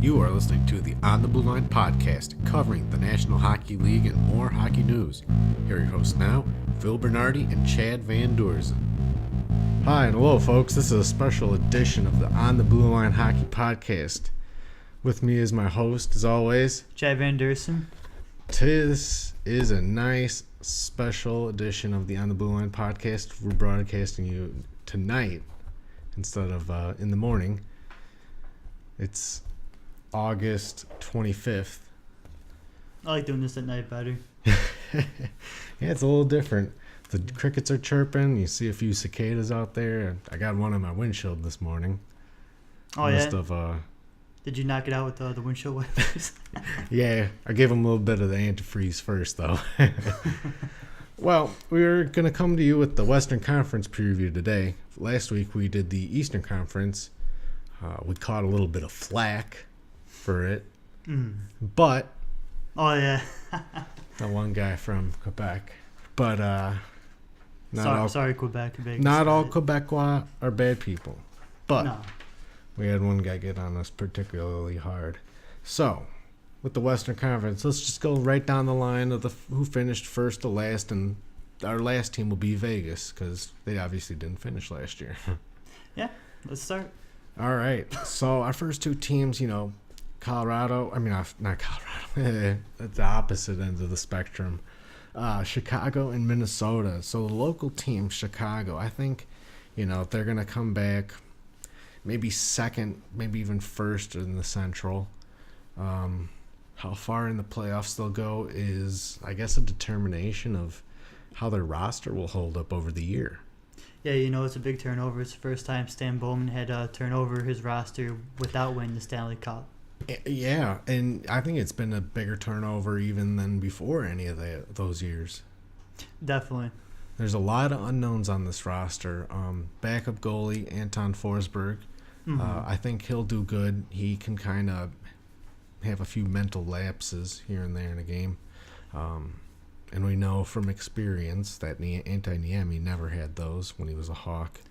You are listening to the On the Blueline podcast, covering the National Hockey League and more hockey news. Here are your hosts now, Phil Bernardi and Chad Van Doorzen. Hi and hello, folks. This is a special edition of the On the Blueline Hockey podcast. With me is my host, as always, Chad Van Doorzen. This is a nice special edition of the On the Blueline podcast. We're broadcasting you tonight instead of in the morning. It's August 25th. I like doing this at night better. Yeah, it's a little different. The crickets are chirping. You see a few cicadas out there. I got one on my windshield this morning. Oh, yeah? Did you knock it out with the windshield wipers? Yeah, I gave them a little bit of the antifreeze first, though. Well, we're going to come to you with the Western Conference preview today. Last week we did the Eastern Conference. We caught a little bit of flack for it. But... Oh, yeah. that one guy from Quebec. But, sorry, Quebec. Not all Quebecois are bad people. But no. We had one guy get on us particularly hard. So, with the Western Conference, let's just go right down the line of who finished first to last. And our last team will be Vegas, because they obviously didn't finish last year. Yeah, let's start. All right. So, our first two teams, Colorado. I mean, not Colorado. That's the opposite end of the spectrum. Chicago and Minnesota. So the local team, Chicago, I think, they're going to come back maybe second, maybe even first in the Central. How far in the playoffs they'll go is, I guess, a determination of how their roster will hold up over the year. Yeah, it's a big turnover. It's the first time Stan Bowman had turned over his roster without winning the Stanley Cup. Yeah, and I think it's been a bigger turnover even than before any of those years. Definitely. There's a lot of unknowns on this roster. Backup goalie Anton Forsberg. I think he'll do good. He can kind of have a few mental lapses here and there in a game. And we know from experience that Niemi never had those when he was a Hawk.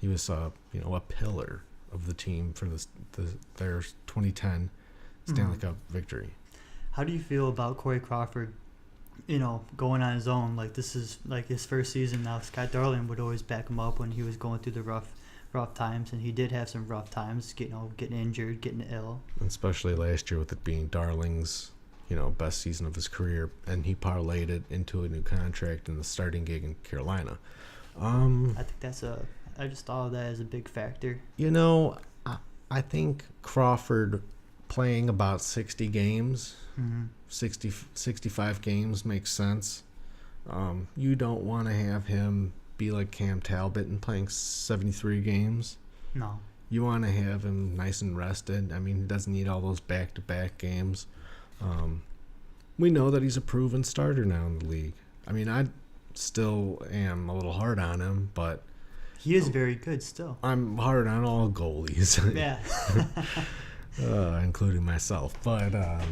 He was a pillar of the team for their 2010 Stanley Cup victory. How do you feel about Corey Crawford, going on his own? Like, this is like his first season now. Scott Darling would always back him up when he was going through the rough times, and he did have some rough times, getting injured, getting ill. Especially last year with it being Darling's, best season of his career, and he parlayed it into a new contract in the starting gig in Carolina. I think I just thought of that as a big factor. I think Crawford playing about 60 games, 65 games makes sense. You don't want to have him be like Cam Talbot and playing 73 games. No. You want to have him nice and rested. I mean, he doesn't need all those back-to-back games. We know that he's a proven starter now in the league. I mean, I still am a little hard on him, but... He is very good still. I'm hard on all goalies. Yeah. Including myself. But, I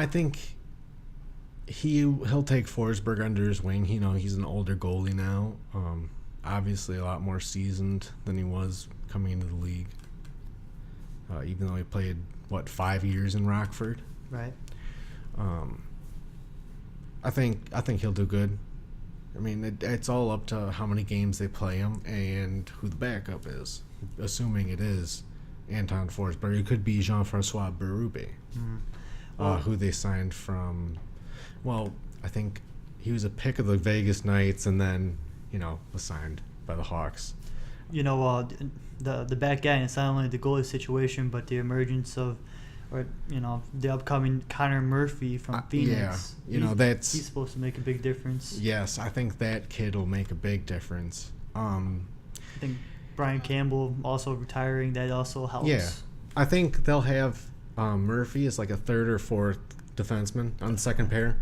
think he'll take Forsberg under his wing. He's an older goalie now. Obviously a lot more seasoned than he was coming into the league. Even though he played, 5 years in Rockford? Right. I think he'll do good. I mean, it's all up to how many games they play him and who the backup is. Assuming it is Anton Forsberg. It could be Jean-François Berube, who they signed from... Well, I think he was a pick of the Vegas Knights and then, was signed by the Hawks. The back guy, it's not only the goalie situation, but the emergence of... the upcoming Connor Murphy from Phoenix. Yeah, he's supposed to make a big difference. Yes, I think that kid will make a big difference. I think Brian Campbell also retiring, that also helps. Yeah, I think they'll have Murphy as like a third or fourth defenseman on the second pair.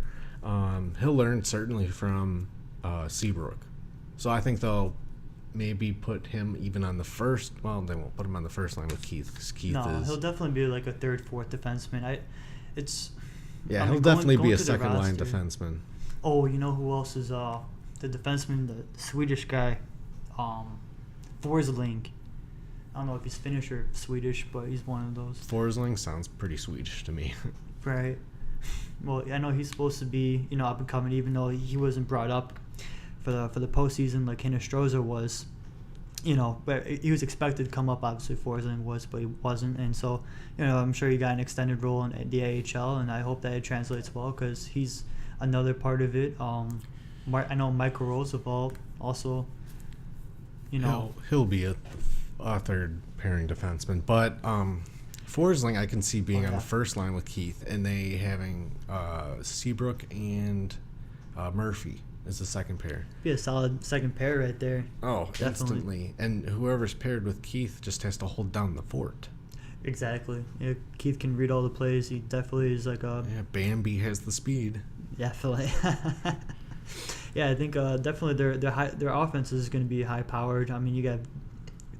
He'll learn certainly from Seabrook. So I think they'll maybe put him even on the first. Well, they won't put him on the first line with Keith, because Keith is. He'll definitely be like a third, fourth defenseman. He'll definitely be a second line defenseman. Oh, you know who else is the defenseman, the Swedish guy, Forsling. I don't know if he's Finnish or Swedish, but he's one of those. Forsling sounds pretty Swedish to me. Right. Well, I know he's supposed to be, up and coming, even though he wasn't brought up for the postseason like Hinostroza was. But he was expected to come up. Obviously, Forsling was, but he wasn't. And so, I'm sure he got an extended role in the AHL, and I hope that it translates well because he's another part of it. I know Michael Roosevelt also. He'll be a third pairing defenseman, but Forsling I can see being on the first line with Keith, and they having Seabrook and Murphy as the second pair. Be a solid second pair right there. Oh, definitely. Instantly. And whoever's paired with Keith just has to hold down the fort. Exactly. Yeah, Keith can read all the plays. He definitely is like a... Yeah, Bambi has the speed. Definitely. Yeah, I think definitely their offense is going to be high-powered. I mean, you got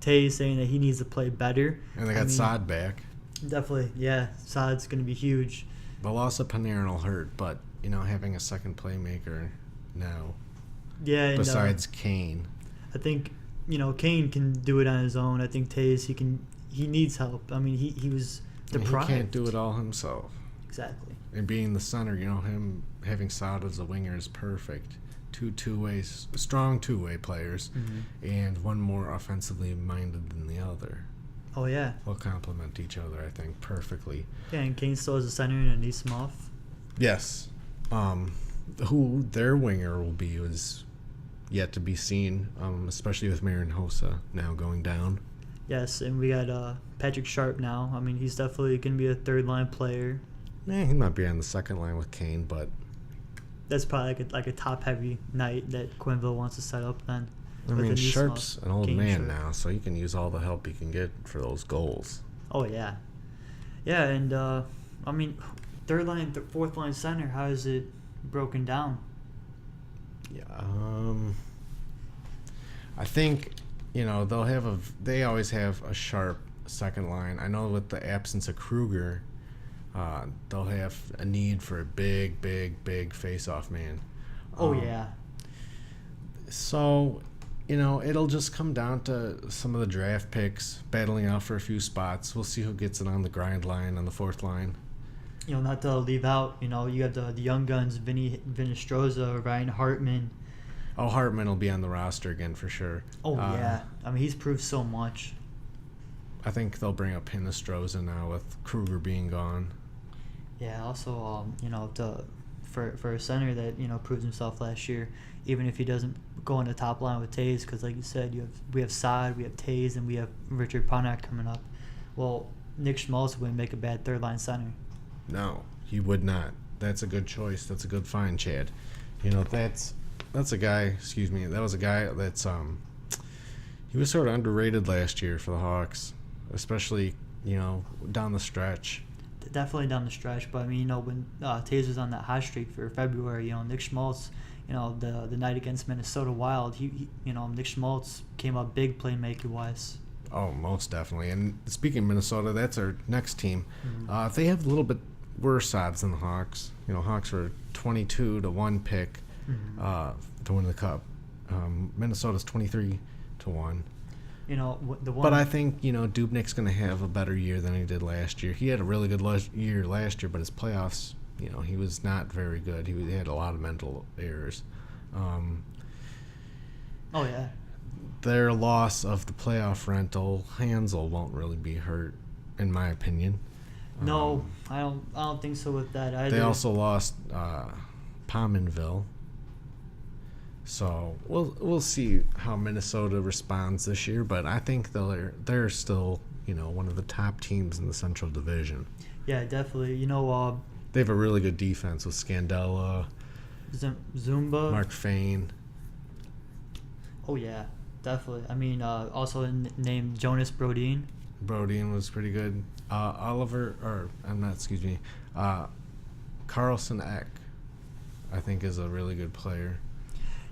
Tay saying that he needs to play better. And they got Saad back. Definitely, yeah. Saad's going to be huge. The loss of Panarin will hurt, but, having a second playmaker now. Yeah. And, besides Kane. I think, Kane can do it on his own. I think Tays, he needs help. I mean, he was deprived. He can't do it all himself. Exactly. And being the center, him having Saad as a winger is perfect. Strong two-way players, and one more offensively minded than the other. Oh, yeah. Will complement each other, I think, perfectly. Yeah, and Kane still has a center and Anisimov. Yes. Who their winger will be is yet to be seen, especially with Marin Hossa now going down. Yes, and we got Patrick Sharp now. I mean, he's definitely going to be a third-line player. He might be on the second line with Kane, but... That's probably like a top-heavy night that Quenneville wants to set up then. I mean, Sharp's an old man now, so he can use all the help he can get for those goals. Oh, yeah. Yeah, and, I mean, third-line, fourth-line center, how is it broken down? Yeah, I think, they always have a sharp second line. I know with the absence of Kruger, they'll have a need for a big, big, big face-off man. Oh, yeah. So, it'll just come down to some of the draft picks battling out for a few spots. We'll see who gets it on the grind line, on the fourth line. Not to leave out, you have the young guns, Vinny Stroza, Ryan Hartman. Oh, Hartman will be on the roster again for sure. Oh, yeah. I mean, he's proved so much. I think they'll bring up Stroza now with Kruger being gone. Yeah, also, for a center that, proved himself last year, even if he doesn't go on the top line with Tays, because like you said, we have Saad, we have Tays, and we have Richard Panak coming up. Well, Nick Schmaltz wouldn't make a bad third-line center. No, he would not. That's a good choice. That's a good find, Chad. That's a guy, that was a guy that's, he was sort of underrated last year for the Hawks, especially, down the stretch. Definitely down the stretch, but I mean, when Tays was on that hot streak for February, Nick Schmaltz, the night against Minnesota Wild, he Nick Schmaltz came up big playmaker wise. Oh, most definitely. And speaking of Minnesota, that's our next team. They have a little bit worse odds than the Hawks. Hawks were 22-1 pick to win the Cup. Minnesota's 23-1. The one. But I think Dubnik's going to have a better year than he did last year. He had a really good year last year, but his playoffs, he was not very good. He had a lot of mental errors. Oh yeah. Their loss of the playoff rental, Hansel won't really be hurt, in my opinion. No, I don't think so with that either. They also lost Pominville. So we'll see how Minnesota responds this year, but I think they're still one of the top teams in the Central Division. Yeah, definitely. They have a really good defense with Scandella, Zumba, Mark Fane. Oh yeah, definitely. I mean, also named Jonas Brodin. Brodin was pretty good. Carlson Eck, I think, is a really good player.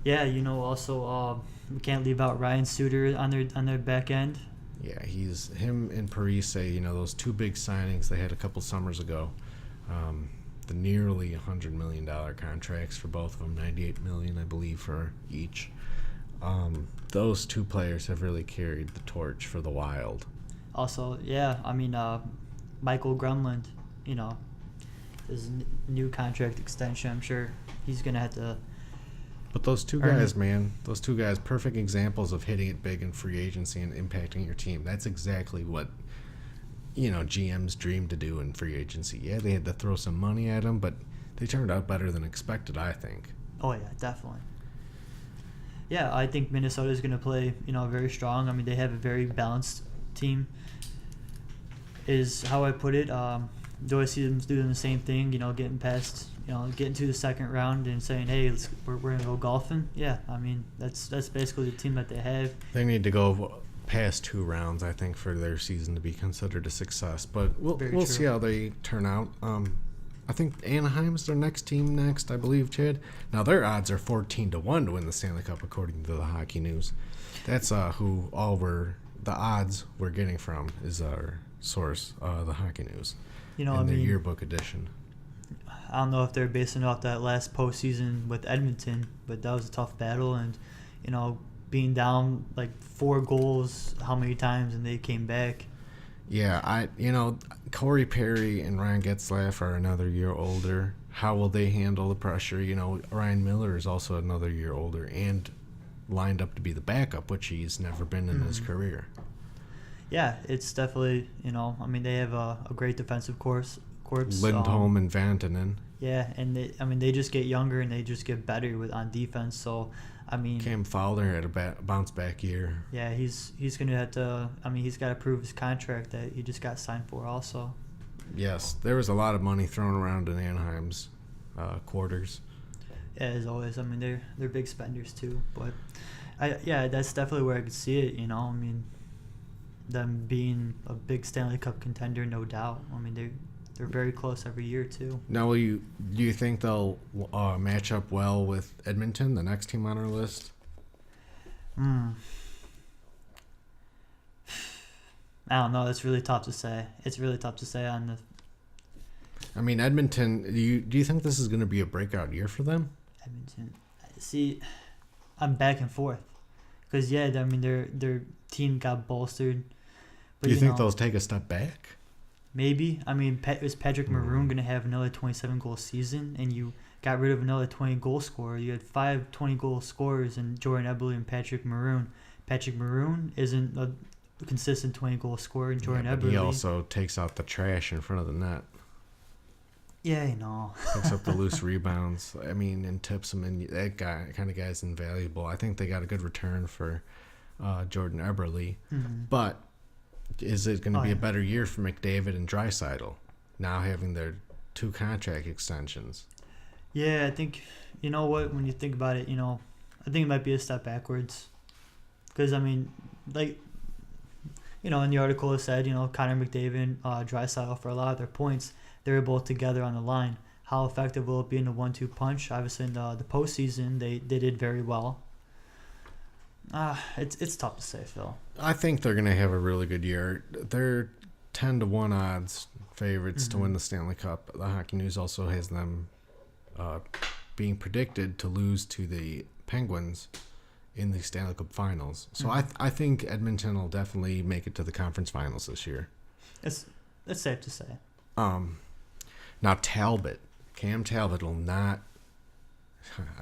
Yeah, also we can't leave out Ryan Suter on their back end. Yeah, him and Parise, those two big signings they had a couple summers ago. The nearly $100 million contracts for both of them, $98 million, I believe, for each. Those two players have really carried the torch for the Wild. Also, yeah, I mean, Michael Gremlin, you know, his new contract extension, I'm sure he's going to have to. But those two guys, man, perfect examples of hitting it big in free agency and impacting your team. That's exactly what, GMs dream to do in free agency. Yeah, they had to throw some money at them, but they turned out better than expected, I think. Oh, yeah, definitely. Yeah, I think Minnesota is going to play, very strong. I mean, they have a very balanced team, is how I put it. Do I see them doing the same thing, getting past, getting to the second round and saying, hey, we're going to go golfing? Yeah, I mean, that's basically the team that they have. They need to go past 2 rounds, I think, for their season to be considered a success. But we'll see how they turn out. I think Anaheim's their next team next, I believe, Chad. Now, their odds are 14-1 to win the Stanley Cup, according to the Hockey News. That's who the odds we're getting from is our source, the Hockey News, in their yearbook edition. I don't know if they're basing it off that last postseason with Edmonton, but that was a tough battle. And, being down like 4 goals how many times and they came back. Yeah, Corey Perry and Ryan Getzlaf are another year older. How will they handle the pressure? Ryan Miller is also another year older and lined up to be the backup, which he's never been in his career. Yeah, it's definitely, they have a great defensive corps. Lindholm and Vatanen. Yeah, and they just get younger and they just get better on defense. So, Cam Fowler had a bounce back year. Yeah, he's going to have to. He's got to prove his contract that he just got signed for. Also. Yes, there was a lot of money thrown around in Anaheim's quarters. Yeah, as always. They're big spenders too. But, that's definitely where I could see it. Them being a big Stanley Cup contender, no doubt. They're very close every year too. Now, do you think they'll match up well with Edmonton, the next team on our list? I don't know. It's really tough to say. On the. Edmonton. Do you think this is going to be a breakout year for them? Edmonton. See, I'm back and forth because their team got bolstered. But do you think they'll take a step back? Maybe. Is Patrick Maroon going to have another 27-goal season? And you got rid of another 20-goal scorer. You had 5 20-goal scorers in Jordan Eberle and Patrick Maroon. Patrick Maroon isn't a consistent 20-goal scorer in Jordan Eberle. He also takes out the trash in front of the net. Yeah, I know. Picks up the loose rebounds. And tips them. And that kind of guy's invaluable. I think they got a good return for Jordan Eberle. Mm-hmm. But is it going to be a better year for McDavid and Draisaitl now having their 2 contract extensions? Yeah, I think, when you think about it, I think it might be a step backwards. Because, in the article it said, Connor McDavid, Draisaitl, for a lot of their points, they were both together on the line. How effective will it be in a 1-2 punch? Obviously, in the postseason, they did very well. It's tough to say, Phil. I think they're going to have a really good year. They're 10-1 odds favorites to win the Stanley Cup. The Hockey News also has them being predicted to lose to the Penguins in the Stanley Cup Finals. So I think Edmonton will definitely make it to the conference finals this year. That's safe to say. Now Cam Talbot will not.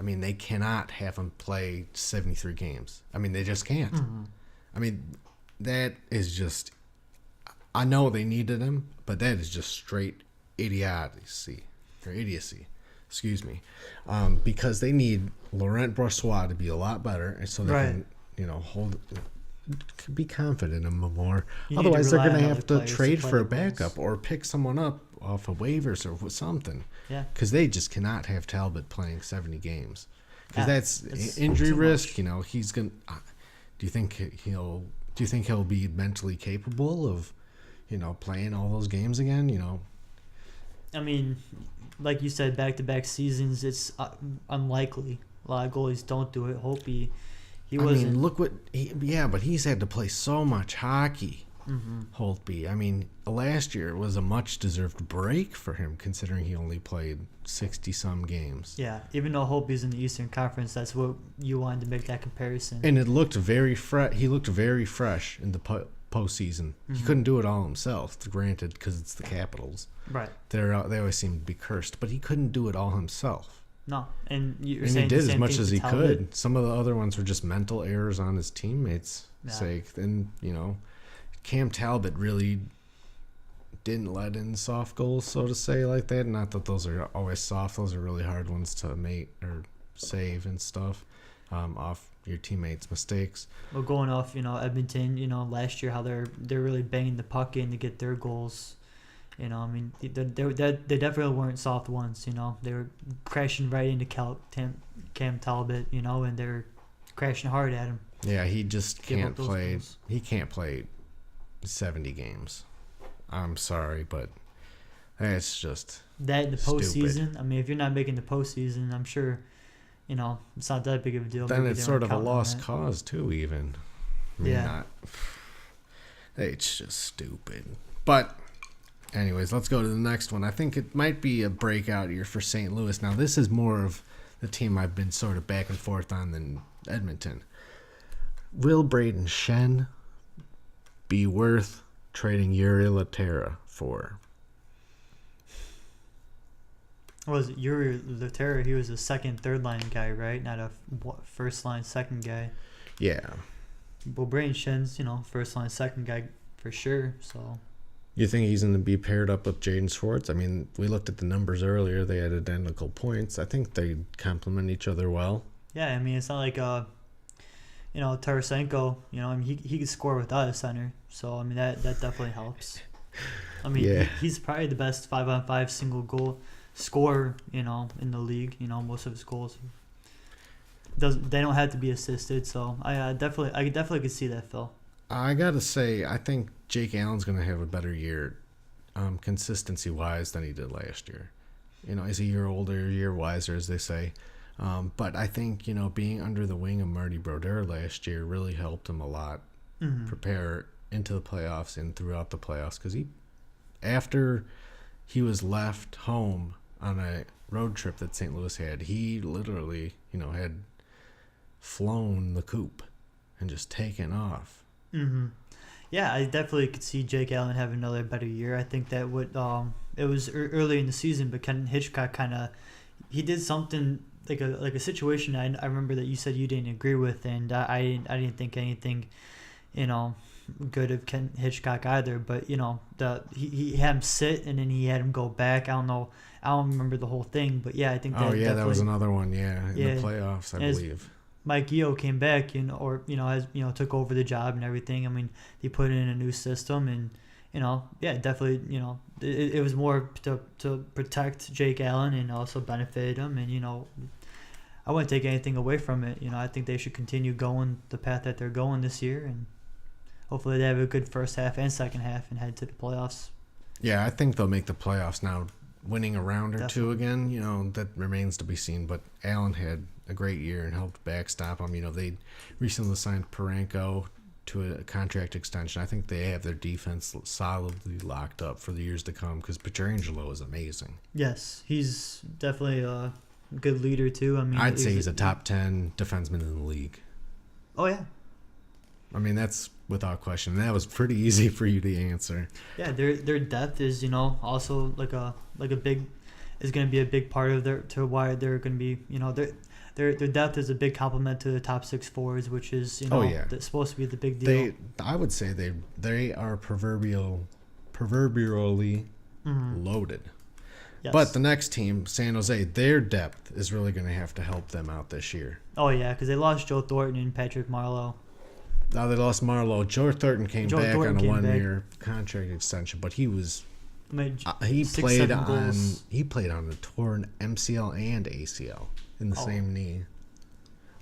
They cannot have him play 73 games. They just can't. Mm-hmm. That is just. I know they needed him, but that is just straight idiocy. Excuse me. Because they need Laurent Brossoit to be a lot better, and so they can, be confident in him more. Otherwise, they're going to have to trade for a backup or pick someone up off of waivers or something. Yeah. Because they just cannot have Talbot playing 70 games. Because that's injury risk. He's going. Do you think he'll be mentally capable of, playing all those games again? Like you said, back-to-back seasons, it's unlikely. A lot of goalies don't do it. Hope he wasn't. Look what. But he's had to play so much hockey. Holtby. I mean, last year was a much-deserved break for him, considering he only played 60-some games. Yeah, even though Holtby's in the Eastern Conference, that's what you wanted to make that comparison. And it looked very fresh. He looked very fresh in the postseason. He couldn't do it all himself, granted, because it's the Capitals. Right. They always seem to be cursed, but he couldn't do it all himself. No, and you're And saying he the did as same much thing as to he Talbot? could. Some of the other ones were just mental errors on his teammates' sake. And, Cam Talbot really didn't let in soft goals, so to say, like that. Not that those are always soft. Those are really hard ones to make or save and stuff off your teammates' mistakes. Well, going off, Edmonton, last year how they're really banging the puck in to get their goals. I mean, they definitely weren't soft ones. They were crashing right into Cam Talbot. And they're crashing hard at him. Yeah, he just can't play. Goals. He can't play 70 games. I'm sorry, but that's just that in the stupid. postseason. I mean, if you're not making the postseason, I'm sure, it's not that big of a deal. Then Maybe it's they sort weren't of a counting on lost that. cause too. Even I mean, Yeah. It's just stupid. But anyways, let's go to the next one. I think it might be a breakout year for St. Louis. Now, this is more of the team I've been sort of back and forth on than Edmonton. Will Braden Shen be worth trading Yuri Laterra for? Was it Yuri Laterra? He was a second, third line guy, right? Not a first line, second guy. Yeah. Well, Brayden Schen's, first line, second guy for sure. So You think he's going to be paired up with Jaden Schwartz? I mean, we looked at the numbers earlier. They had identical points. I think they complement each other well. yeah, I mean, it's not like Tarasenko. I mean, he could score without a center. So I mean, that definitely helps. I mean, Yeah. he's probably the best 5-on-5 single goal scorer, in the league. Most of his goals they don't have to be assisted. So I definitely could see that, Phil. I got to say, I think Jake Allen's going to have a better year consistency-wise than he did last year. He's a year older, a year wiser, as they say. But I think, being under the wing of Marty Brodeur last year really helped him a lot prepare into the playoffs and throughout the playoffs. Because after he was left home on a road trip that St. Louis had, he literally, had flown the coop and just taken off. Mm-hmm. Yeah, I definitely could see Jake Allen have another better year. I think that it was early in the season, but Ken Hitchcock he did something like a situation I remember that you said you didn't agree with, and I didn't think anything, good of Ken Hitchcock either. But he had him sit and then he had him go back. I don't remember the whole thing, but yeah, I think that. Oh yeah, that was definitely- another one. Yeah, in Yeah. the playoffs, I As- believe. Mike Yeo came back, took over the job and everything. I mean, he put in a new system, and definitely, it was more to protect Jake Allen and also benefit him, and I wouldn't take anything away from it. I think they should continue going the path that they're going this year, and hopefully they have a good first half and second half and head to the playoffs. Yeah, I think they'll make the playoffs now. Winning a round or two Definitely. again, that remains to be seen. But Allen had a great year and helped backstop him. They recently signed Parenko to a contract extension. I think they have their defense solidly locked up for the years to come because Pietrangelo is amazing. Yes, he's definitely a good leader too. I mean, I'd say he's a top 10 defenseman in the league. Oh yeah. I mean, that's without question. That was pretty easy for you to answer. Yeah, their depth is also like a big is going to be a big part of why they're going to be their depth is a big compliment to the top six forwards, which is that's supposed to be the big deal. I would say they are proverbially loaded. Yes. But the next team, San Jose, their depth is really going to have to help them out this year. Oh yeah, because they lost Joe Thornton and Patrick Marleau. Now they lost Marlowe. Joe Thornton came Joe back Thornton on a came one-year contract extension, but he was I mean, he 6, played 7 on goals. he played on the torn MCL and ACL in the same knee.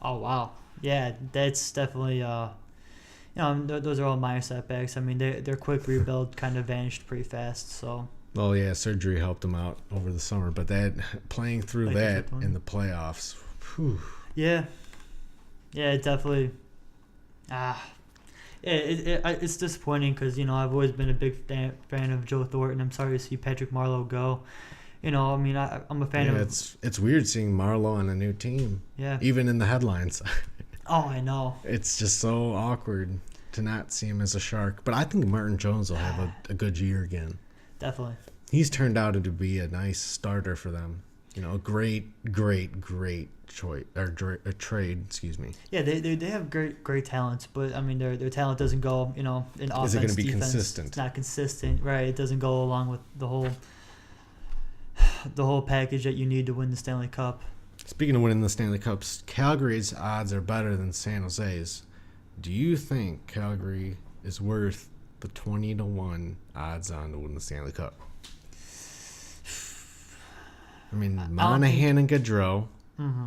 Oh wow, yeah, that's definitely those are all minor setbacks. I mean, their quick rebuild kind of vanished pretty fast. So Well, yeah, surgery helped him out over the summer, but that playing through Like that that one. in the playoffs, whew. yeah, it definitely It's disappointing because I've always been a big fan of Joe Thornton. I'm sorry to see Patrick Marleau go. I mean, I'm a fan Yeah, of. it's weird seeing Marlowe on a new team, Yeah. even in the headlines. Oh, I know. It's just so awkward to not see him as a Shark. But I think Martin Jones will have a good year again. Definitely. He's turned out to be a nice starter for them. A great choice or a trade. Excuse me. Yeah, they have great talents, but I mean their talent doesn't go in offense. Is it going to be defense. consistent? It's not consistent, right? It doesn't go along with the whole package that you need to win the Stanley Cup. Speaking of winning the Stanley Cups, Calgary's odds are better than San Jose's. Do you think Calgary is worth the 20-1 odds on to win the Stanley Cup? I mean, Monahan and Gaudreau,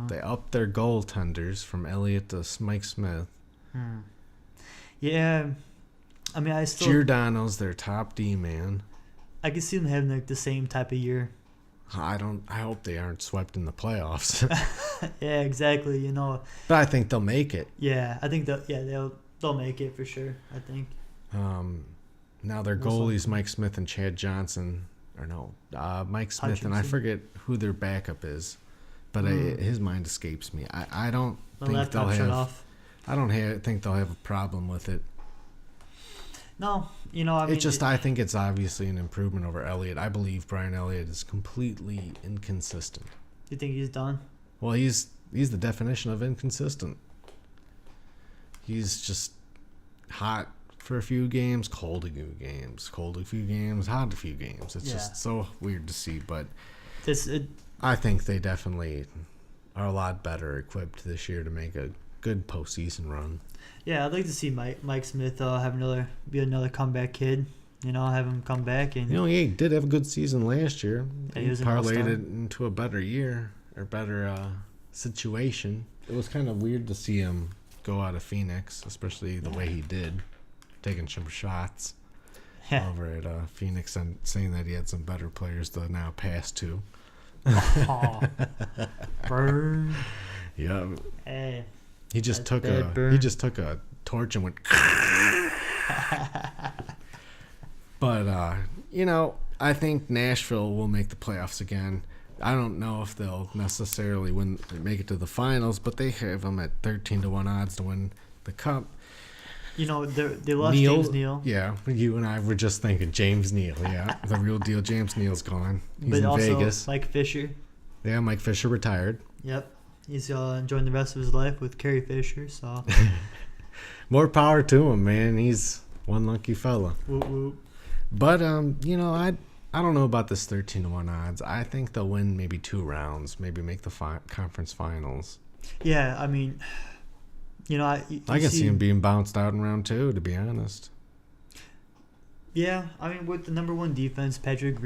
they upped their goaltenders from Elliott to Mike Smith. Yeah, I mean, Giordano's their top D man. I can see them having like the same type of year. I hope they aren't swept in the playoffs. Yeah, exactly. But I think they'll make it. Yeah, I think they'll make it for sure. I think. Now their goalies, Mike Smith and Chad Johnson, Mike Smith Hutchinson. and I forget who their backup is, but his mind escapes me. I don't think they'll have. I don't think they'll have a problem with it. No, I mean, I think it's obviously an improvement over Elliott. I believe Brian Elliott is completely inconsistent. You think he's done? Well, he's the definition of inconsistent. He's just hot for a few games, cold a few games, cold a few games, hot a few games. It's just so weird to see, but I think they definitely are a lot better equipped this year to make a good postseason run. Yeah, I'd like to see Mike Smith be another comeback kid. Have him come back and. He did have a good season last year. He was parlayed it into a better year or better situation. It was kind of weird to see him go out of Phoenix, especially the way he did, taking some shots over at Phoenix and saying that he had some better players to now pass to. Burn. Yeah. Hey. He just took a torch and went. But I think Nashville will make the playoffs again. I don't know if they'll necessarily make it to the finals, but they have them at 13-1 odds to win the cup. They lost James Neal. Yeah, you and I were just thinking James Neal. Yeah, the real deal. James Neal's gone. He's in also Vegas. Mike Fisher. Yeah, Mike Fisher retired. Yep. He's enjoying the rest of his life with Carrie Fisher, so. More power to him, man. He's one lucky fella. Whoop, whoop. But, I don't know about this 13-1 odds. I think they'll win maybe 2 rounds, maybe make the conference finals. Yeah, I mean, I can see him being bounced out in round 2, to be honest. Yeah, I mean, with the number 1 defense, Patrick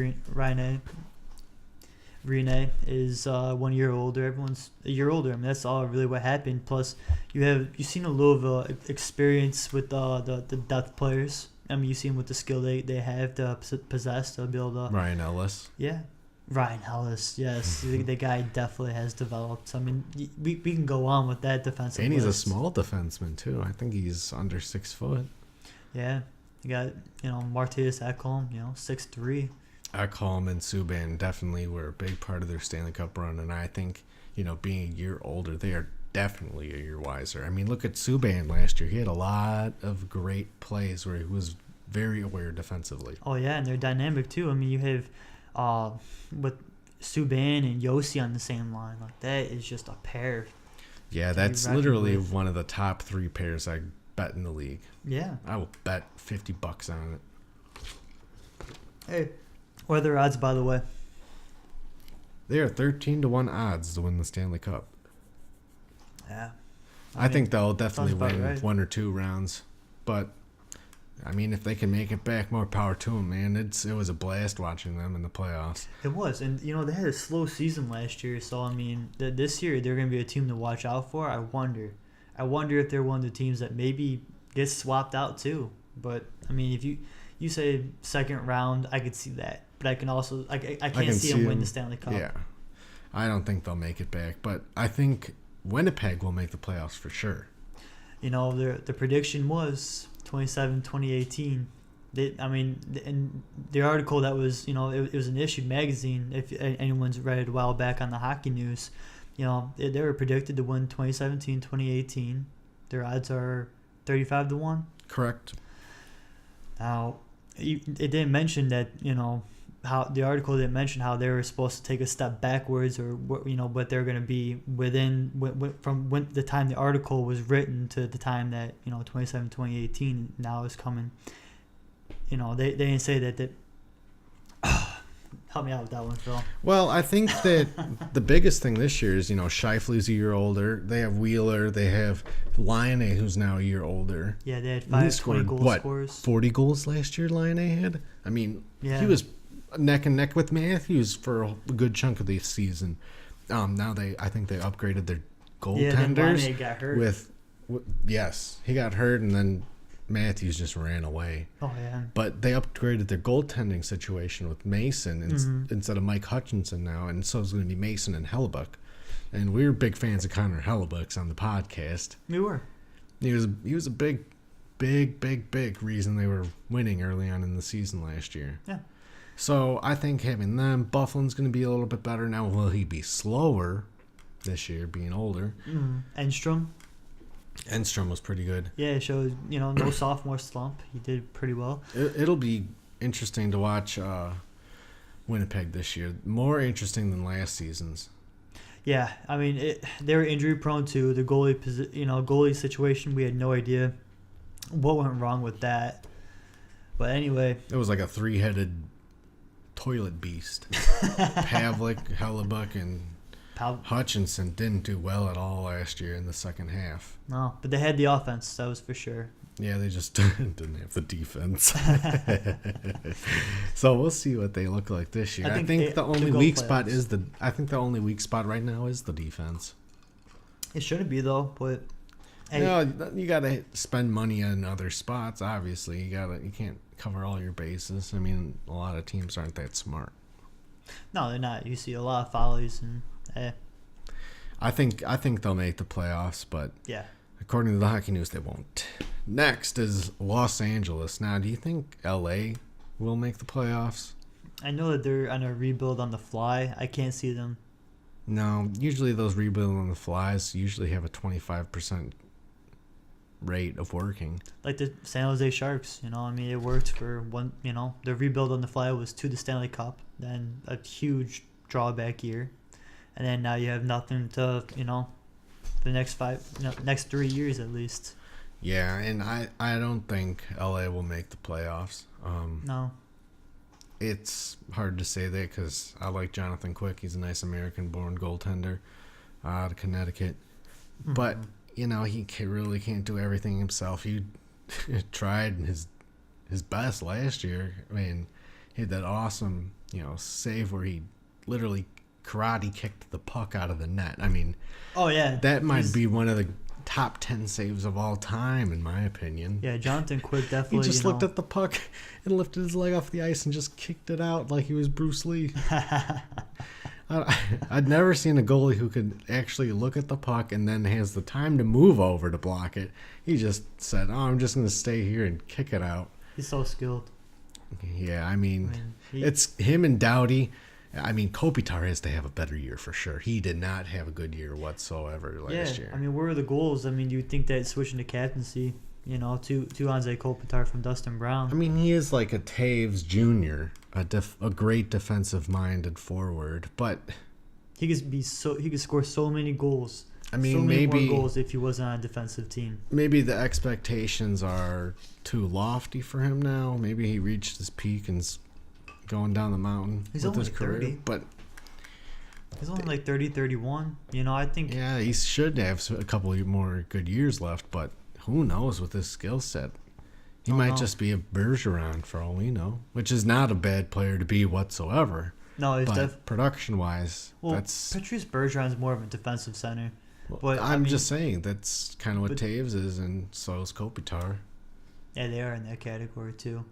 Rene is 1 year older. Everyone's a year older. I mean, that's all really what happened. Plus, you've seen a little experience with the depth players. I mean, you see them with the skill they have to possess to be able to. Ryan Ellis. Yeah, Ryan Ellis. Yes, the guy definitely has developed. I mean, we can go on with that defensive. And he's list. a small defenseman too. I think he's under 6 foot. Yeah, you got Martius Ekholm, 6'3". Ekholm and Subban definitely were a big part of their Stanley Cup run, and I think being a year older, they are definitely a year wiser. I mean, look at Subban last year. He had a lot of great plays where he was very aware defensively. Oh, yeah, and they're dynamic, too. I mean, you have with Subban and Yossi on the same line. Like, that is just a pair. Yeah, that's literally one of the top 3 pairs I bet in the league. Yeah. I will bet $50 on it. Hey, what are their odds, by the way? They are 13-1 odds to win the Stanley Cup. Yeah. I think they'll definitely win right. 1 or 2 rounds. But, I mean, if they can make it back, more power to them, man. It was a blast watching them in the playoffs. It was. And, they had a slow season last year. So, I mean, this year they're going to be a team to watch out for. I wonder if they're one of the teams that maybe gets swapped out, too. But, I mean, if you say second round, I could see that. But I can also I can't see them win the Stanley Cup. Yeah. I don't think they'll make it back. But I think Winnipeg will make the playoffs for sure. The prediction was 27, 2018. In the article that was, it was an issued magazine. If anyone's read it a while back on the Hockey News, they were predicted to win 2017, 2018. Their odds are 35-1. Correct. Now, it didn't mention that, how the article didn't mention how they were supposed to take a step backwards, or what they're going to be within from when the time the article was written to the time that 27, 2018 now is coming. They didn't say that. Help me out with that one, Phil. Well, I think that the biggest thing this year is, Scheifele's a year older. They have Wheeler. They have Line, who's now a year older. Yeah, they had 5 goal scorers. 40 goals last year Line had? I mean, He was neck and neck with Matthews for a good chunk of the season. Now I think they upgraded their goaltenders. Yeah, then Line got hurt. Yes, he got hurt, and then Matthews just ran away. Oh, yeah. But they upgraded their goaltending situation with Mason instead of Mike Hutchinson now, and so it's going to be Mason and Hellebuck. And we're big fans of Connor Hellebuck's on the podcast. We were. He was a big reason they were winning early on in the season last year. Yeah. So I think having them, Bufflin's going to be a little bit better now. Will he be slower this year, being older? Enstrom was pretty good. Yeah, it showed, no sophomore slump. He did pretty well. It'll be interesting to watch Winnipeg this year. More interesting than last season's. Yeah, they were injury prone too. The goalie situation, we had no idea what went wrong with that. But anyway, it was like a 3-headed toilet beast. Pavlik, Hellebuck, and Hutchinson didn't do well at all last year in the second half. No, but they had the offense, that was for sure. Yeah, they just didn't have the defense. So we'll see what they look like this year. I think the only weak spot right now is the defense. It shouldn't be though, but you got to spend money on other spots. Obviously, you can't cover all your bases. I mean, a lot of teams aren't that smart. No, they're not. You see a lot of follies and. I think they'll make the playoffs, but yeah, according to the Hockey News, they won't. Next is Los Angeles. Now, do you think LA will make the playoffs? I know that they're on a rebuild on the fly. I can't see them. No, usually those rebuild on the flies usually have a 25% rate of working. Like the San Jose Sharks, it worked for one. The rebuild on the fly was to the Stanley Cup, then a huge drawback year. And then now you have nothing to, the next 3 years at least. Yeah, and I don't think LA will make the playoffs. No. It's hard to say that because I like Jonathan Quick. He's a nice American-born goaltender out of Connecticut. Mm-hmm. But, he really can't do everything himself. He tried his best last year. I mean, he had that awesome, save where he literally karate kicked the puck out of the net. I mean, oh yeah, that might be one of the top 10 saves of all time, in my opinion. Yeah, Jonathan Quick definitely. He just looked at the puck and lifted his leg off the ice and just kicked it out like he was Bruce Lee. I'd never seen a goalie who could actually look at the puck and then has the time to move over to block it. He just said, I'm just going to stay here and kick it out. He's so skilled. Yeah, it's him and Doughty. Kopitar has to have a better year for sure. He did not have a good year whatsoever last year. Where are the goals? You'd think that switching to captaincy, to Anze Kopitar from Dustin Brown. He is like a Taves Jr., a great defensive-minded forward, but he could score so many goals. Maybe more goals if he wasn't on a defensive team. Maybe the expectations are too lofty for him now. Maybe he reached his peak and's going down the mountain with his career. 30. But he's only like 30, 31. I think. Yeah, he should have a couple more good years left, but who knows with his skill set? He might just be a Bergeron for all we know, which is not a bad player to be whatsoever. No, he's production-wise, that's... Patrice Bergeron's more of a defensive center. Well, but I'm just saying, that's kind of what Taves is, and so is Kopitar. Yeah, they are in that category, too.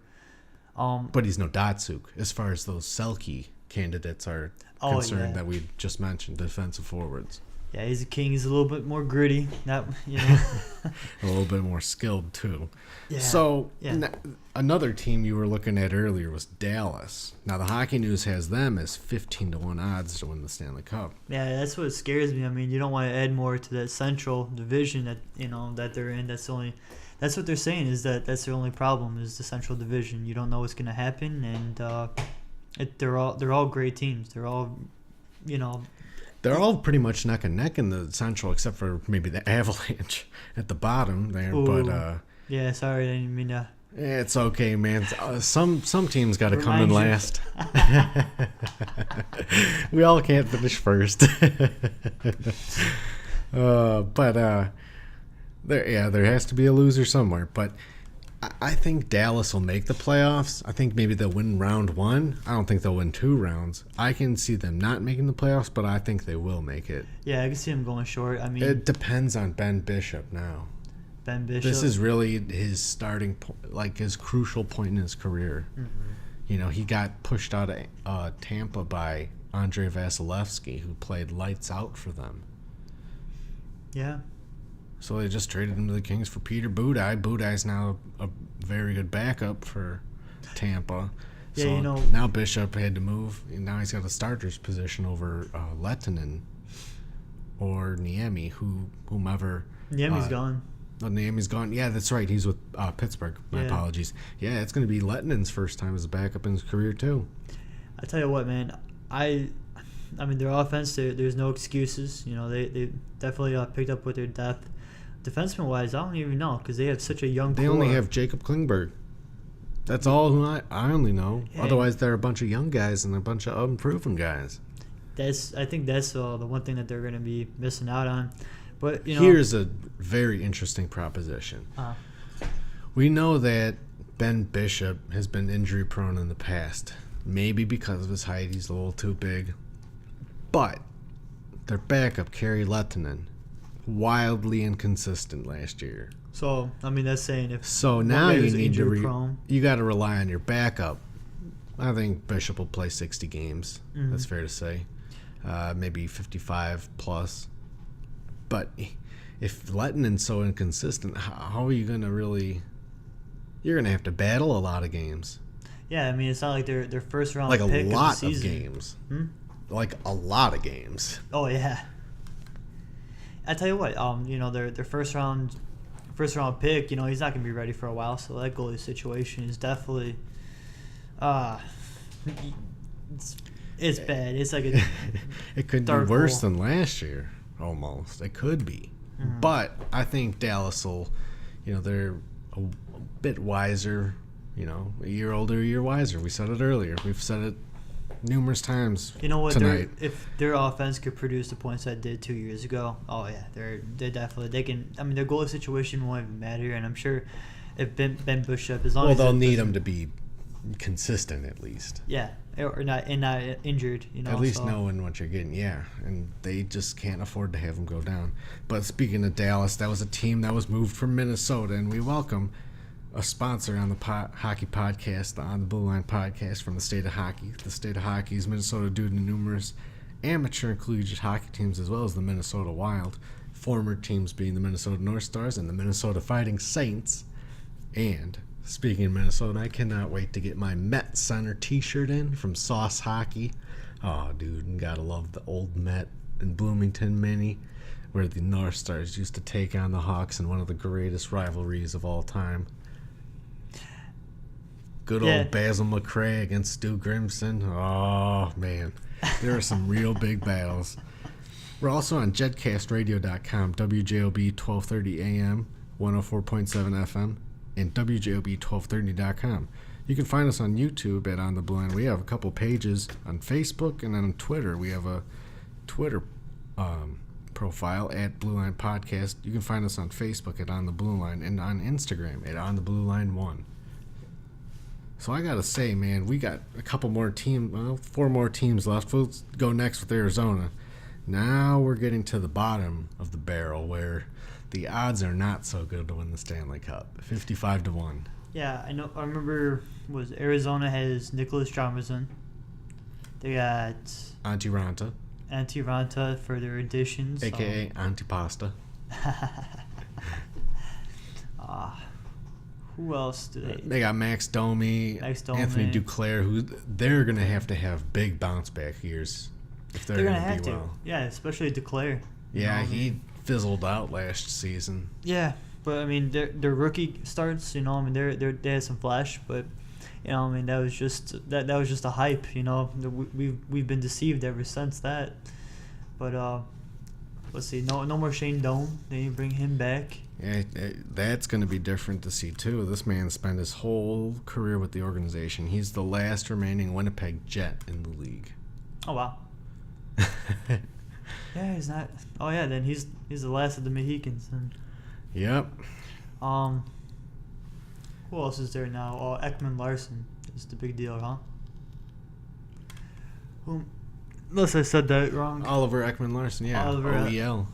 But he's no Datsuk, as far as those Selke candidates are concerned that we just mentioned, defensive forwards. Yeah, he's a king. He's a little bit more gritty. Not, A little bit more skilled too. Yeah. So Yeah. another team you were looking at earlier was Dallas. Now the Hockey News has them as 15-1 odds to win the Stanley Cup. Yeah, that's what scares me. I mean, you don't want to add more to that Central Division that that they're in. That's what they're saying is that's their only problem is the Central Division. You don't know what's gonna happen, and they're all great teams. They're all, They're all pretty much neck and neck in the Central, except for maybe the Avalanche at the bottom there. Ooh. But yeah, sorry, I didn't mean to. it's okay, man. Some teams got to come in Remind you. last. We all can't finish first. There has to be a loser somewhere. But I think Dallas will make the playoffs. I think maybe they'll win round 1. I don't think they'll win 2 rounds. I can see them not making the playoffs, but I think they will make it. Yeah, I can see him going short. I mean, It depends on Ben Bishop now. Ben Bishop. This is really his starting point, like his crucial point in his career. Mm-hmm. He got pushed out of Tampa by Andrei Vasilevsky, who played lights out for them. Yeah. So they just traded him to the Kings for Peter Budaj. Budaj's now a very good backup for Tampa. Yeah, So now Bishop had to move. And now he's got a starter's position over Lettinen or Niemi, whomever. Niemi's gone. Oh, Niemi's gone. Yeah, that's right. He's with Pittsburgh. My Yeah. apologies. Yeah, it's going to be Lettinen's first time as a backup in his career, too. I tell you what, man. I mean, their offense, there's no excuses. They definitely picked up with their depth. Defenseman-wise, I don't even know because they have such a young core. They only have Jacob Klingberg. That's all who I only know. Yeah. Otherwise, they're a bunch of young guys and a bunch of unproven guys. I think that's the one thing that they're going to be missing out on. But, Here's a very interesting proposition. We know that Ben Bishop has been injury-prone in the past. Maybe because of his height, he's a little too big. But their backup, Kari Lettinen, wildly inconsistent last year. So, I mean, that's saying if So now you need to you got to rely on your backup. I think Bishop will play 60 games. Mhm. That's fair to say. Maybe 55 plus. But if Lettinen's so inconsistent, how are you going to really... You're going to have to battle a lot of games. Yeah, I mean, it's not like their first round Like a pick lot of the of season. games. Hmm? Like a lot of games. Oh yeah. I tell you what, their first round pick, he's not gonna be ready for a while, so that goalie situation is definitely it's bad. It's like a It could be dark worse hole. than last year, almost. It could be. Mhm. But I think Dallas will, they're a bit wiser, a year older, a year wiser. We said it earlier. We've said it numerous times You know what? tonight. If their offense could produce the points that it did 2 years ago, oh yeah, they definitely they can. I mean, their goalie situation won't even matter, and I'm sure if Ben Bishop, as long Well, as they'll it need doesn't- him to be consistent at least. yeah, or not injured. At least so. knowing what you're getting, yeah. And they just can't afford to have him go down. But speaking of Dallas, that was a team that was moved from Minnesota, and we welcome a sponsor on the hockey podcast, on the Blue Line podcast from the state of hockey. The state of hockey is Minnesota due to numerous amateur and collegiate hockey teams, as well as the Minnesota Wild. Former teams being the Minnesota North Stars and the Minnesota Fighting Saints. And speaking of Minnesota, I cannot wait to get my Met Center t-shirt in from Sauce Hockey. Oh, dude, gotta love the old Met in Bloomington Mini, where the North Stars used to take on the Hawks in one of the greatest rivalries of all time. Good Yeah. old Basil McRae against Stu Grimson. Oh, man. There are some real big battles. We're also on jedcastradio.com, WJOB 1230 AM, 104.7 FM, and WJOB1230.com. You can find us on YouTube at On The Blue Line. We have a couple pages on Facebook, and on Twitter. We have a Twitter profile at Blue Line Podcast. You can find us on Facebook at On The Blue Line, and on Instagram at On The Blue Line 1. So I gotta say, man, we got a couple more teams, 4 more teams left. We'll go next with Arizona. Now we're getting to the bottom of the barrel where the odds are not so good to win the Stanley Cup. 55-1. Yeah, I know. I remember Arizona has Nicholas Chalmerson. They got Antti Ranta. Antti Ranta for their additions. AKA Antipasta. Who else do they? They got Max Domi, Anthony Duclair, who they're going to have big bounce back years if they're going to be well. Yeah, especially Duclair. Yeah, he fizzled out last season. Yeah, but I mean, their rookie starts. You know, I mean, they had some flash, but you know, I mean, that was just a hype. You know, we've been deceived ever since that. But let's see, no more Shane Doan. They didn't bring him back. Yeah, that's going to be different to see too. This man spent his whole career with the organization. He's the last remaining Winnipeg Jet in the league. Oh wow. Yeah, he's not. Oh yeah, then he's the last of the Mohicans. And yep. Who else is there now? Oh, Ekman Larson is the big deal, huh? Unless I said that wrong. Oliver Ekman Larson, yeah. Oliver, OEL.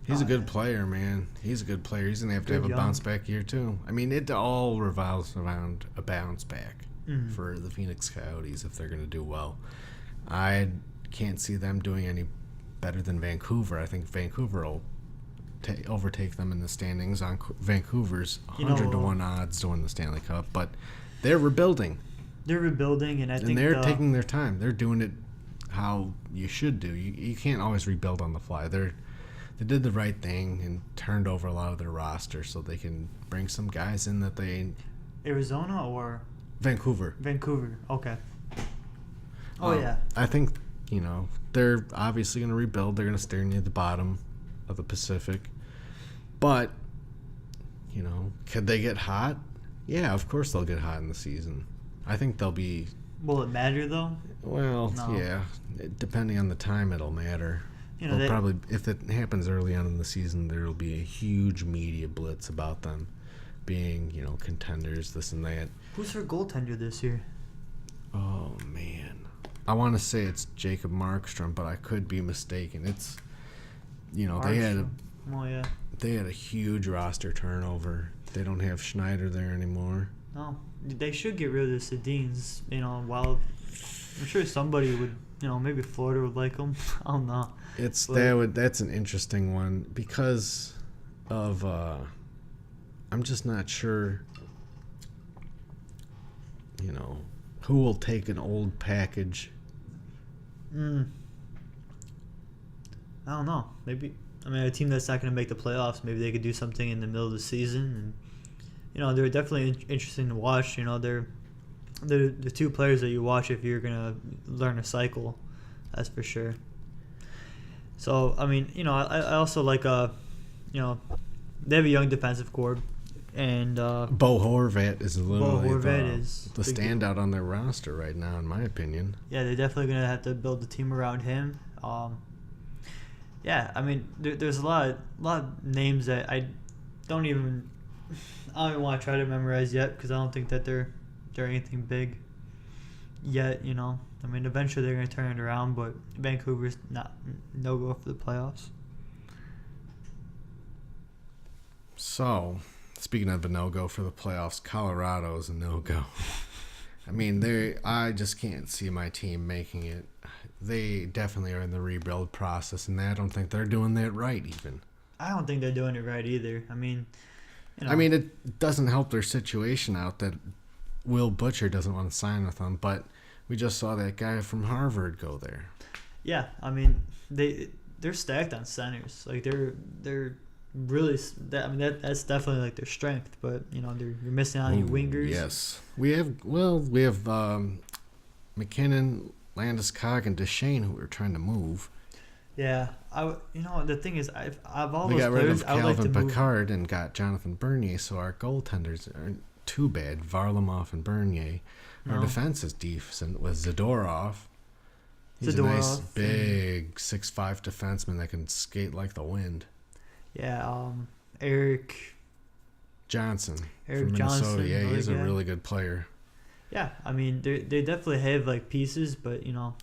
He's a good player, man. He's a good player. He's going to have a bounce back year, too. I mean, it all revolves around a bounce back for the Phoenix Coyotes if they're going to do well. I can't see them doing any better than Vancouver. I think Vancouver will overtake them in the standings on Vancouver's 100-1 odds to win the Stanley Cup. But they're rebuilding. They're rebuilding, and I think they're taking their time. They're doing it how you should do. You can't always rebuild on the fly. They did the right thing and turned over a lot of their roster so they can bring some guys in that they... Arizona or... Vancouver. Okay. Oh, yeah. I think, they're obviously going to rebuild. They're going to stay near the bottom of the Pacific. But, could they get hot? Yeah, of course they'll get hot in the season. I think they'll be... Will it matter, though? Well, no. Yeah. Depending on the time, it'll matter. Probably, if it happens early on in the season, there will be a huge media blitz about them being, contenders, this and that. Who's their goaltender this year? Oh, man. I want to say it's Jacob Markstrom, but I could be mistaken. It's, Markstrom. They had a huge roster turnover. They don't have Schneider there anymore. No. They should get rid of the Sedins, while I'm sure somebody would, maybe Florida would like them. I don't know. That's an interesting one because of I'm just not sure who will take an old package. I don't know. Maybe a team that's not going to make the playoffs, maybe they could do something in the middle of the season, and they're definitely interesting to watch. They're the two players that you watch if you're going to learn a cycle, that's for sure. So, I also like, they have a young defensive core, and Bo Horvat is literally the big standout on their roster right now, in my opinion. Yeah, they're definitely going to have to build the team around him. There's a lot of names that I don't even want to try to memorize yet because I don't think that they're anything big yet, eventually they're going to turn it around, but Vancouver's no go for the playoffs. So, speaking of a no-go for the playoffs, Colorado's a no-go. I just can't see my team making it. They definitely are in the rebuild process, and I don't think they're doing that right even. I don't think they're doing it right either. It doesn't help their situation out that Will Butcher doesn't want to sign with them, but we just saw that guy from Harvard go there. Yeah, they're stacked on centers. Like they're really that's definitely like their strength, but you're missing out on your wingers. Yes. We have McKinnon, Landeskog, and Duchesne who are trying to move. Yeah, the thing is, I've all we those got rid players. of Calvin Pickard and got Jonathan Bernier, so our goaltenders aren't too bad. Varlamov and Bernier. Our defense is decent with Zadorov. He's a nice, big 6'5" defenseman that can skate like the wind. Yeah, Eric Johnson from Minnesota. Yeah, he's a really good player. Yeah, they definitely have like pieces, but not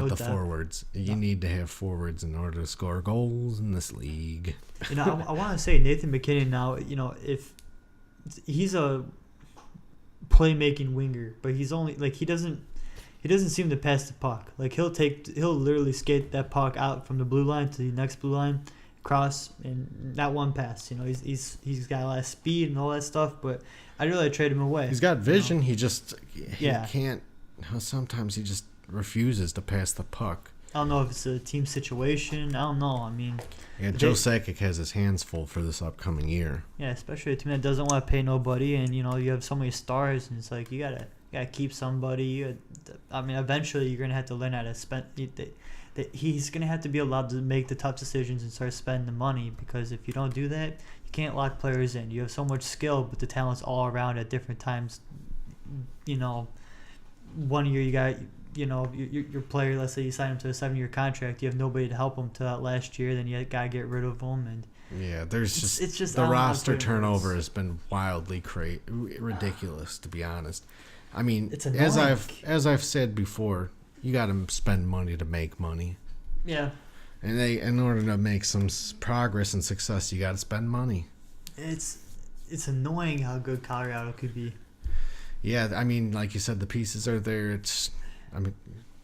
the forwards. You need to have forwards in order to score goals in this league. I want to say Nathan McKinnon now. If he's a playmaking winger, but he's only like he doesn't he doesn't seem to pass the puck. Like he'll literally skate that puck out from the blue line to the next blue line, cross, and not one pass. You know, he's got a lot of speed and all that stuff, but I'd really trade him away. He's got vision. You know? He can't. Sometimes he just refuses to pass the puck. I don't know if it's a team situation. I don't know. I mean, Joe Sakic has his hands full for this upcoming year. Yeah, especially a team that doesn't want to pay nobody, and you know you have so many stars, and it's like you gotta keep somebody. Eventually you're gonna have to learn how to spend. He's gonna have to be allowed to make the tough decisions and start spending the money, because if you don't do that, you can't lock players in. You have so much skill, but the talent's all around at different times. You know, one year you got. You know, your player, let's say you sign him to a 7-year contract, you have nobody to help him to that last year, then you got to get rid of him. And yeah, it's just the roster turnover has been wildly ridiculous, to be honest. I mean, as I've said before, you got to spend money to make money. Yeah. And in order to make some progress and success, you got to spend money. It's annoying how good Colorado could be. Yeah, I mean, like you said, the pieces are there.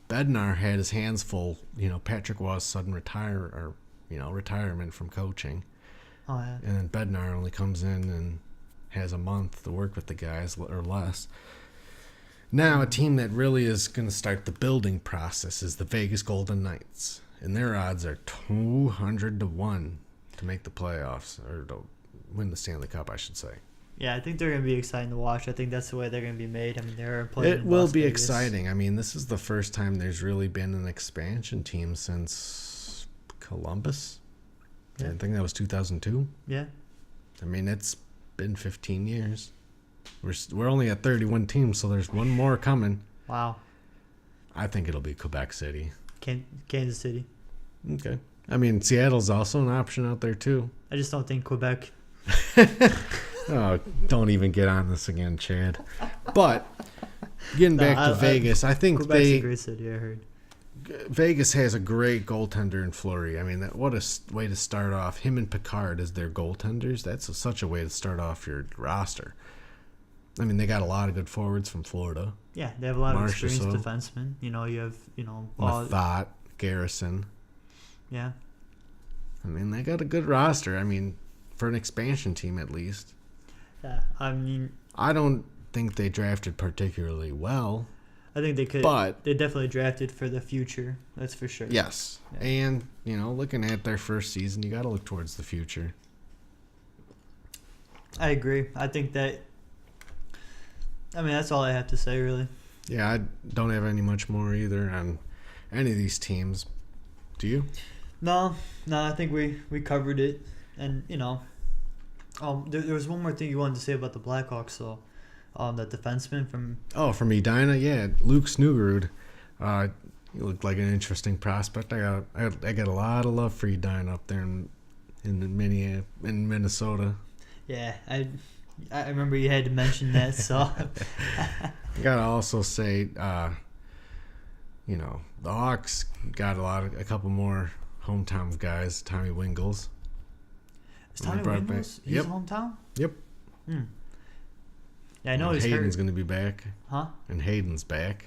Bednar had his hands full. You know, Patrick Waugh's sudden retirement from coaching. Oh yeah. And then Bednar only comes in and has a month to work with the guys or less. Now, a team that really is going to start the building process is the Vegas Golden Knights, and their odds are 200-1 to make the playoffs, or to win the Stanley Cup, I should say. Yeah, I think they're going to be exciting to watch. I think that's the way they're going to be made. I mean, they're playing. It will be exciting. I mean, this is the first time there's really been an expansion team since Columbus. Yeah. I think that was 2002. Yeah. I mean, it's been 15 years. We're only at 31 teams, so there's one more coming. Wow. I think it'll be Quebec City. Kansas City. Okay. I mean, Seattle's also an option out there too. I just don't think Quebec. Oh, don't even get on this again, Chad. But getting back to Vegas, I think Quebec's a great city, I heard. Vegas has a great goaltender in Fleury. I mean, what a way to start off. Him and Picard as their goaltenders. That's such a way to start off your roster. I mean, they got a lot of good forwards from Florida. Yeah, they have a lot of experienced defensemen. You know, you have, Mathot, Garrison. Yeah. I mean, they got a good roster. I mean, for an expansion team at least. Yeah, I mean, I don't think they drafted particularly well. I think they could, but they definitely drafted for the future. That's for sure. Yes, yeah. And looking at their first season, you got to look towards the future. I agree. I think that. I mean, that's all I have to say, really. Yeah, I don't have any much more either on any of these teams. Do you? No. I think we covered it, and there was one more thing you wanted to say about the Blackhawks, so that defenseman from Edina, yeah, Luke Snugerud. He looked like an interesting prospect. I got a lot of love for Edina up there in Minnesota. Yeah, I remember you had to mention that, so. I gotta also say, the Hawks got a couple more hometown guys. Tommy Wingles. Is Tommy Wingles? He's hometown? Yep. Yeah, I know he's Hayden's hurt. going to be back. Huh? And Hayden's back.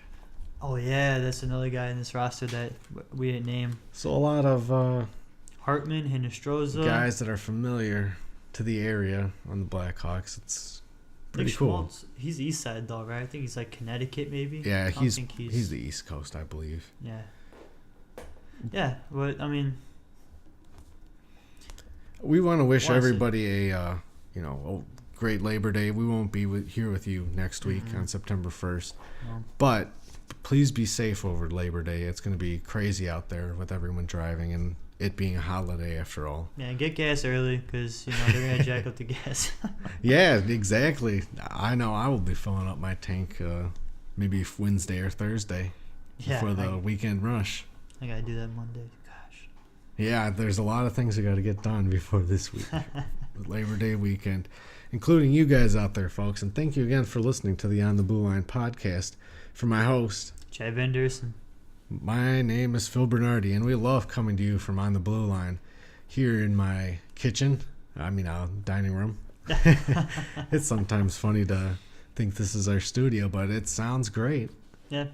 Oh, yeah, that's another guy in this roster that we didn't name. So a lot of Hartman, Hinestroza. Guys that are familiar to the area on the Blackhawks. It's pretty cool. He's east side, though, right? I think he's like Connecticut, maybe. Yeah, he's the East Coast, I believe. Yeah. Yeah, but, I mean... We want to wish everybody a great Labor Day. We won't be here with you next week on September 1st. No. But please be safe over Labor Day. It's going to be crazy out there with everyone driving and it being a holiday after all. Yeah, get gas early because they're going to jack up the gas. Yeah, exactly. I know I will be filling up my tank maybe Wednesday or Thursday before the weekend rush. I got to do that Monday. Yeah, there's a lot of things I got to get done before this week, Labor Day weekend, including you guys out there, folks. And thank you again for listening to the On the Blue Line podcast. For my host, Chad Vanderson. My name is Phil Bernardi, and we love coming to you from On the Blue Line here in my kitchen. Dining room. It's sometimes funny to think this is our studio, but it sounds great. Yeah.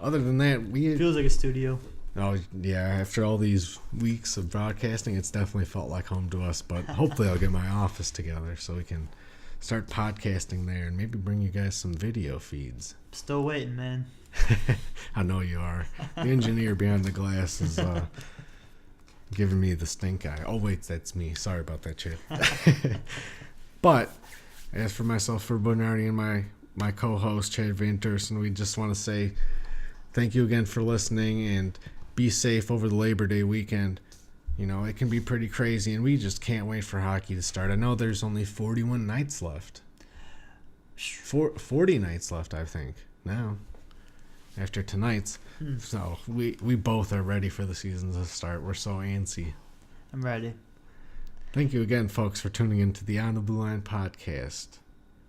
other than that, It feels like a studio. Oh, yeah, after all these weeks of broadcasting, it's definitely felt like home to us. But hopefully I'll get my office together so we can start podcasting there and maybe bring you guys some video feeds. Still waiting, man. I know you are. The engineer behind the glass is giving me the stink eye. Oh, wait, that's me. Sorry about that, Chip. But as for myself, for Bernardi, and my co-host, Chad Van Dersen, we just want to say thank you again for listening, and be safe over the Labor Day weekend. You know, it can be pretty crazy, and we just can't wait for hockey to start. I know there's only 41 nights left. 40 nights left, I think, now, after tonight's. So we both are ready for the season to start. We're so antsy. I'm ready. Thank you again, folks, for tuning into the On the Blue Line podcast.